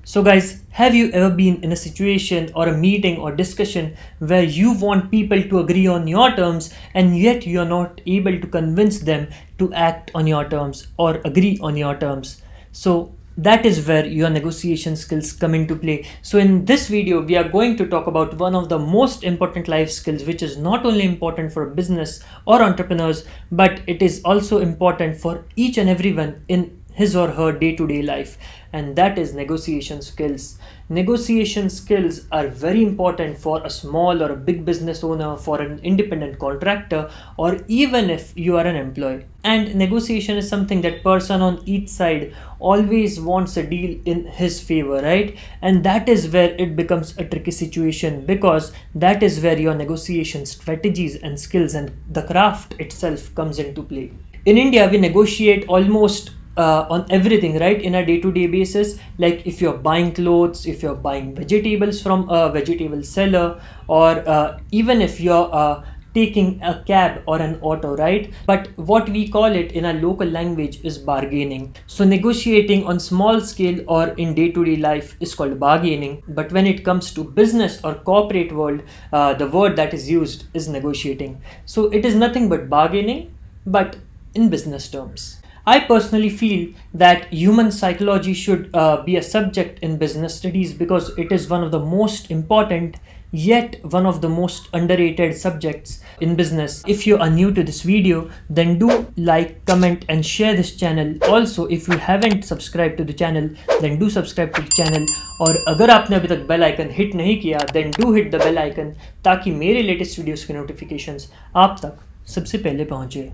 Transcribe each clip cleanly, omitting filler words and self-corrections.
So guys, have you ever been in a situation or a meeting or discussion where you want people to agree on your terms and yet you're not able to convince them to act on your terms or agree on your terms? So that is where your negotiation skills come into play. So in this video, we are going to talk about one of the most important life skills, which is not only important for business or entrepreneurs, but it is also important for each and everyone in his or her day-to-day life, and that is negotiation skills. Negotiation skills are very important for a small or a big business owner, for an independent contractor, or even if you are an employee. And negotiation is something that person on each side always wants a deal in his favor, right? And that is where it becomes a tricky situation, because that is where your negotiation strategies and skills and the craft itself comes into play. In India, we negotiate almost on everything, right, in a day-to-day basis. Like if you're buying clothes, if you're buying vegetables from a vegetable seller, or even if you're taking a cab or an auto, right? But what we call it in our local language is bargaining. So negotiating on small scale or in day-to-day life is called bargaining, but when it comes to business or corporate world, the word that is used is negotiating. So it is nothing but bargaining, but in business terms. I personally feel that human psychology should be a subject in business studies, because it is one of the most important yet one of the most underrated subjects in business. If you are new to this video, then do like, comment and share this channel. Also, if you haven't subscribed to the channel, then do subscribe to the channel. और अगर आपने अभी तक bell icon hit नहीं किया, then do hit the bell icon, ताकि मेरे latest videos के नोटिफिकेशंस आप तक सबसे पहले पहुंचे।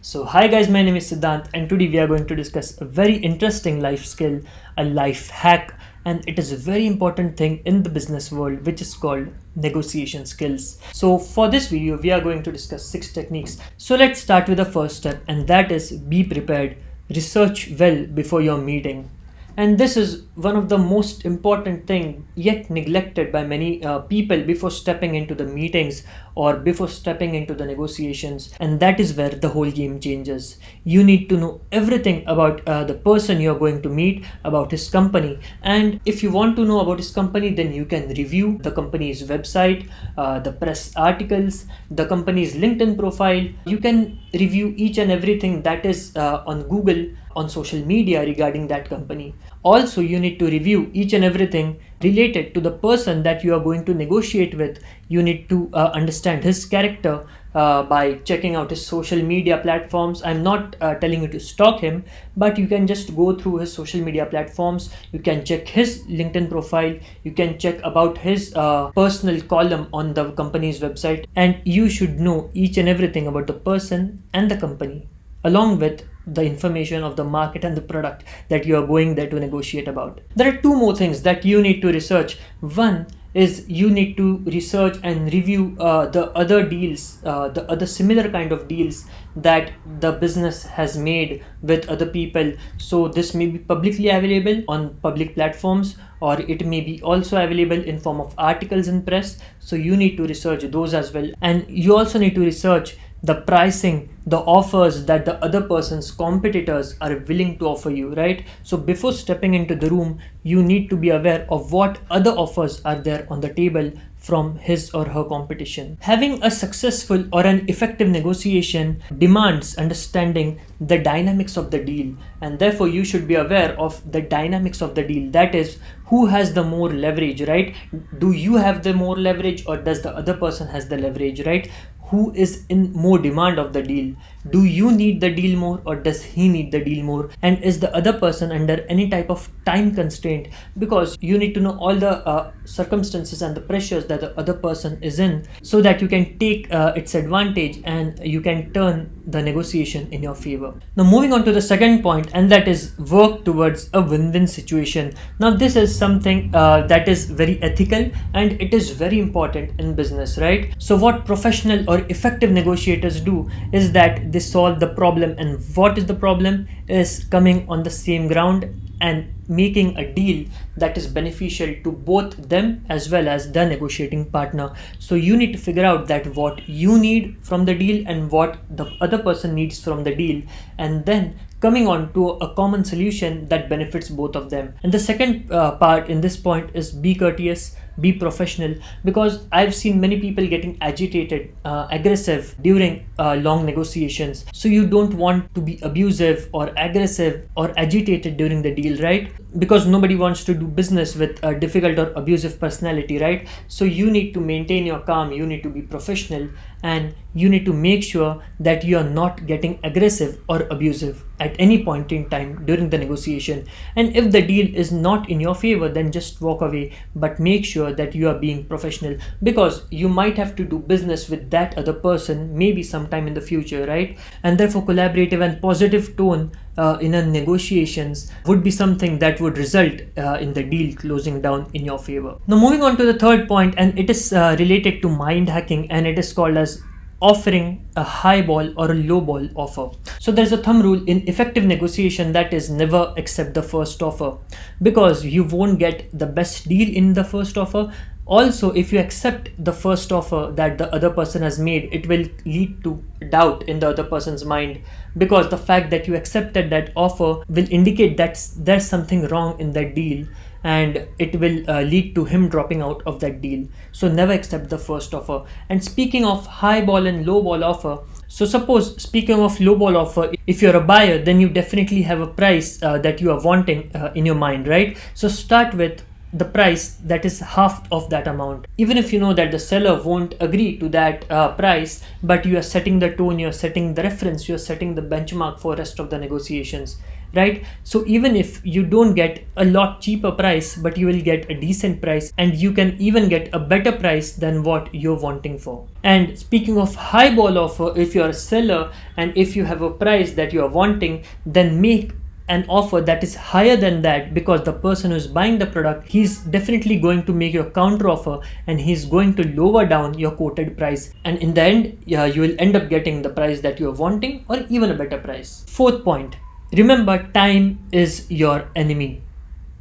So hi guys, my name is Siddhant and today we are going to discuss a very interesting life skill, a life hack, and it is a very important thing in the business world, which is called negotiation skills. So for this video, we are going to discuss 6 techniques. So let's start with the first step, and that is be prepared. Research well before your meeting. And this is one of the most important thing yet neglected by many people before stepping into the meetings or before stepping into the negotiations. And that is where the whole game changes. You need to know everything about the person you're going to meet, about his company. And if you want to know about his company, then you can review the company's website, the press articles, the company's LinkedIn profile. You can review each and everything that is on Google, on social media regarding that company. Also, you need to review each and everything related to the person that you are going to negotiate with. You need to understand his character by checking out his social media platforms. I'm not telling you to stalk him, but you can just go through his social media platforms. You can check his LinkedIn profile. You can check about his personal column on the company's website, and you should know each and everything about the person and the company, along with the information of the market and the product that you are going there to negotiate about. There are 2 more things that you need to research. One is you need to research and review the other deals, the other similar kind of deals that the business has made with other people. So this may be publicly available on public platforms, or it may be also available in form of articles in press. So you need to research those as well. And you also need to research the pricing, the offers that the other person's competitors are willing to offer you, right? So before stepping into the room, you need to be aware of what other offers are there on the table from his or her competition. Having a successful or an effective negotiation demands understanding the dynamics of the deal, and therefore you should be aware of the dynamics of the deal. That is, who has the more leverage, right? Do you have the more leverage, or does the other person has the leverage, right? Who is in more demand of the deal? Do you need the deal more, or does he need the deal more? And is the other person under any type of time constraint? Because you need to know all the circumstances and the pressures that the other person is in, so that you can take its advantage and you can turn the negotiation in your favor. Now moving on to the second point, and that is work towards a win-win situation. Now this is something that is very ethical and it is very important in business, right? So what professional or effective negotiators do is that they solve the problem, and what is the problem is coming on the same ground and making a deal that is beneficial to both them as well as the negotiating partner. So you need to figure out that what you need from the deal and what the other person needs from the deal, and then coming on to a common solution that benefits both of them. And the second part in this point is be courteous, be professional, because I've seen many people getting agitated, aggressive during long negotiations. So you don't want to be abusive or aggressive or agitated during the deal, right? Because nobody wants to do business with a difficult or abusive personality, right? So you need to maintain your calm, you need to be professional, and you need to make sure that you are not getting aggressive or abusive at any point in time during the negotiation. And if the deal is not in your favor, then just walk away, but make sure that you are being professional, because you might have to do business with that other person maybe sometime in the future, right? And therefore collaborative and positive tone in a negotiations would be something that would result in the deal closing down in your favor. Now moving on to the third point, and it is related to mind hacking, and it is called as offering a high ball or a low ball offer. So there's a thumb rule in effective negotiation, that is never accept the first offer, because you won't get the best deal in the first offer. Also, if you accept the first offer that the other person has made, it will lead to doubt in the other person's mind, because the fact that you accepted that offer will indicate that there's something wrong in that deal, and it will lead to him dropping out of that deal. So never accept the first offer. And speaking of high ball and low ball offer, so suppose, speaking of low ball offer, if you're a buyer, then you definitely have a price that you are wanting in your mind, right? So start with the price that is half of that amount, even if you know that the seller won't agree to that price, but you are setting the tone, you are setting the reference, you are setting the benchmark for rest of the negotiations, right? So even if you don't get a lot cheaper price, but you will get a decent price, and you can even get a better price than what you're wanting for. And speaking of high ball offer, if you're a seller and if you have a price that you are wanting, then make an offer that is higher than that, because the person who's buying the product, he's definitely going to make your counter offer, and he's going to lower down your quoted price, and in the end, you will end up getting the price that you're wanting or even a better price. Fourth point, remember, time is your enemy.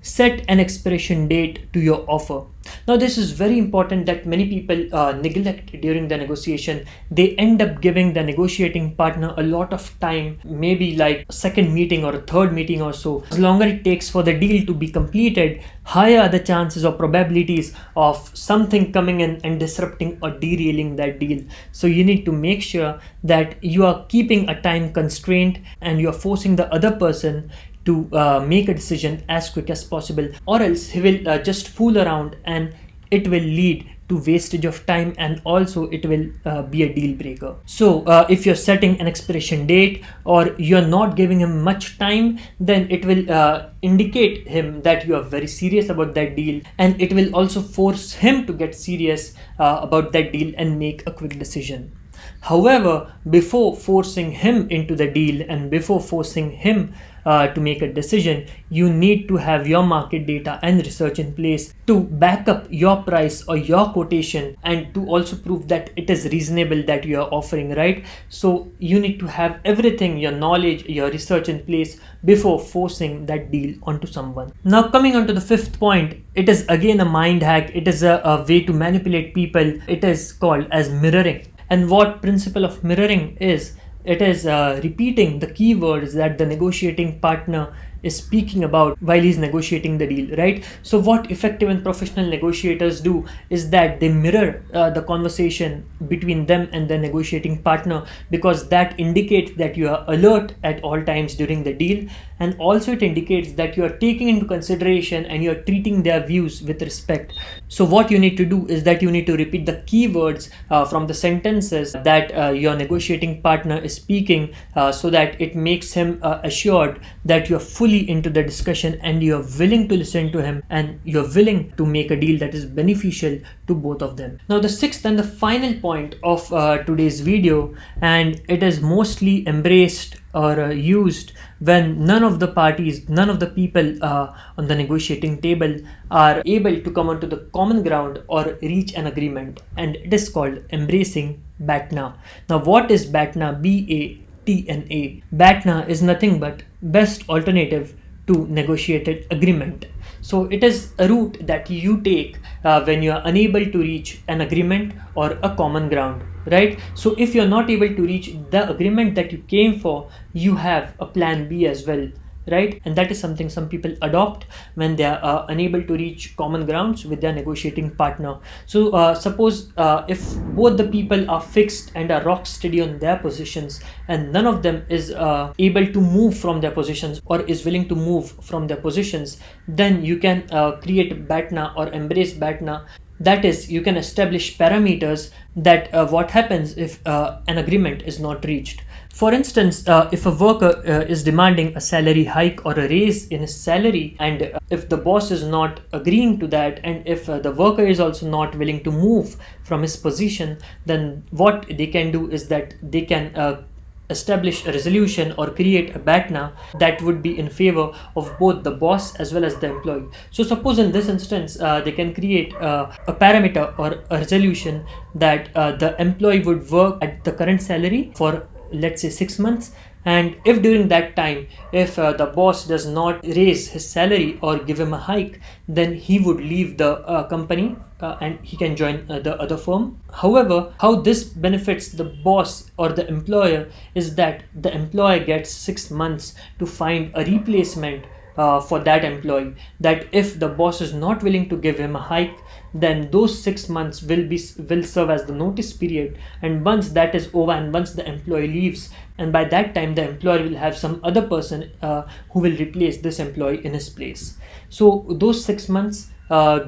Set an expiration date to your offer. Now this is very important that many people neglect during the negotiation. They end up giving the negotiating partner a lot of time, maybe like a second meeting or a third meeting or so. The longer it takes for the deal to be completed, higher are the chances or probabilities of something coming in and disrupting or derailing that deal. So you need to make sure that you are keeping a time constraint and you are forcing the other person to make a decision as quick as possible, or else he will just fool around, and it will lead to wastage of time, and also it will be a deal breaker. So if you're setting an expiration date or you're not giving him much time, then it will indicate him that you are very serious about that deal, and it will also force him to get serious about that deal and make a quick decision. However, before forcing him into the deal and before forcing him to make a decision, you need to have your market data and research in place to back up your price or your quotation, and to also prove that it is reasonable that you are offering, right? So you need to have everything, your knowledge, your research in place before forcing that deal onto someone. Now coming on to the fifth point, it is again a mind hack. It is a way to manipulate people. It is called as mirroring. And what principle of mirroring is, it is repeating the keywords that the negotiating partner is speaking about while he's negotiating the deal, right? So what effective and professional negotiators do is that they mirror the conversation between them and the negotiating partner, because that indicates that you are alert at all times during the deal, and also it indicates that you are taking into consideration and you are treating their views with respect. So what you need to do is that you need to repeat the keywords from the sentences that your negotiating partner is speaking, so that it makes him assured that you are fully into the discussion and you are willing to listen to him, and you're willing to make a deal that is beneficial to both of them. Now the sixth and the final point of today's video, and it is mostly embraced or used when none of the parties, none of the people on the negotiating table are able to come onto the common ground or reach an agreement, and it is called embracing BATNA. Now what is BATNA? BATNA. BATNA is nothing but best alternative to negotiated agreement. So it is a route that you take when you are unable to reach an agreement or a common ground, right? So if you're not able to reach the agreement that you came for, you have a plan B as well, right? And that is something some people adopt when they are unable to reach common grounds with their negotiating partner. So suppose if both the people are fixed and are rock steady on their positions, and none of them is able to move from their positions or is willing to move from their positions, then you can create BATNA or embrace BATNA. That is, you can establish parameters that what happens if an agreement is not reached. For instance, if a worker is demanding a salary hike or a raise in his salary, and if the boss is not agreeing to that, and if the worker is also not willing to move from his position, then what they can do is that they can establish a resolution or create a BATNA that would be in favor of both the boss as well as the employee. So suppose in this instance they can create a parameter or a resolution that the employee would work at the current salary for, let's say, 6 months, and if during that time, if the boss does not raise his salary or give him a hike, then he would leave the company and he can join the other firm. However, how this benefits the boss or the employer is that the employer gets 6 months to find a replacement for that employee. That if the boss is not willing to give him a hike, then those 6 months will serve as the notice period, and once that is over and once the employee leaves, and by that time the employer will have some other person who will replace this employee in his place. So those 6 months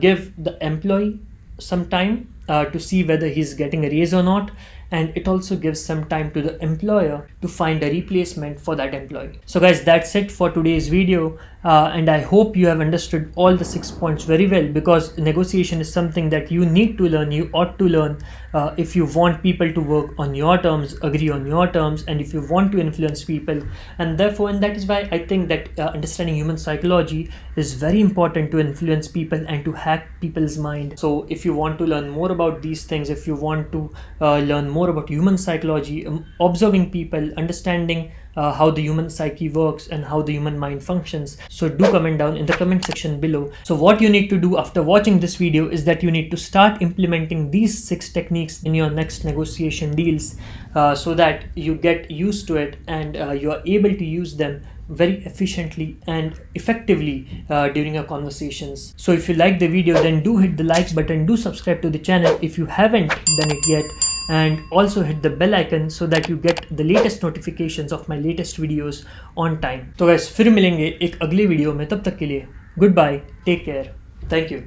give the employee some time to see whether he's getting a raise or not, and it also gives some time to the employer to find a replacement for that employee. So guys, that's it for today's video, and I hope you have understood all the 6 points very well, because negotiation is something that you need to learn, you ought to learn if you want people to work on your terms, agree on your terms, and if you want to influence people. And therefore, and that is why I think that understanding human psychology is very important to influence people and to hack people's mind. So if you want to learn more about these things, if you want to learn more about human psychology, observing people, understanding how the human psyche works and how the human mind functions, so do comment down in the comment section below. So what you need to do after watching this video is that you need to start implementing these 6 techniques in your next negotiation deals, so that you get used to it and you are able to use them very efficiently and effectively during your conversations. So if you like the video, then do hit the like button, do subscribe to the channel if you haven't done it yet, and also hit the bell icon so that you get the latest notifications of my latest videos on time. तो guys, फिर मिलेंगे एक अगले video में, तब तक के लिए goodbye, take care, thank you.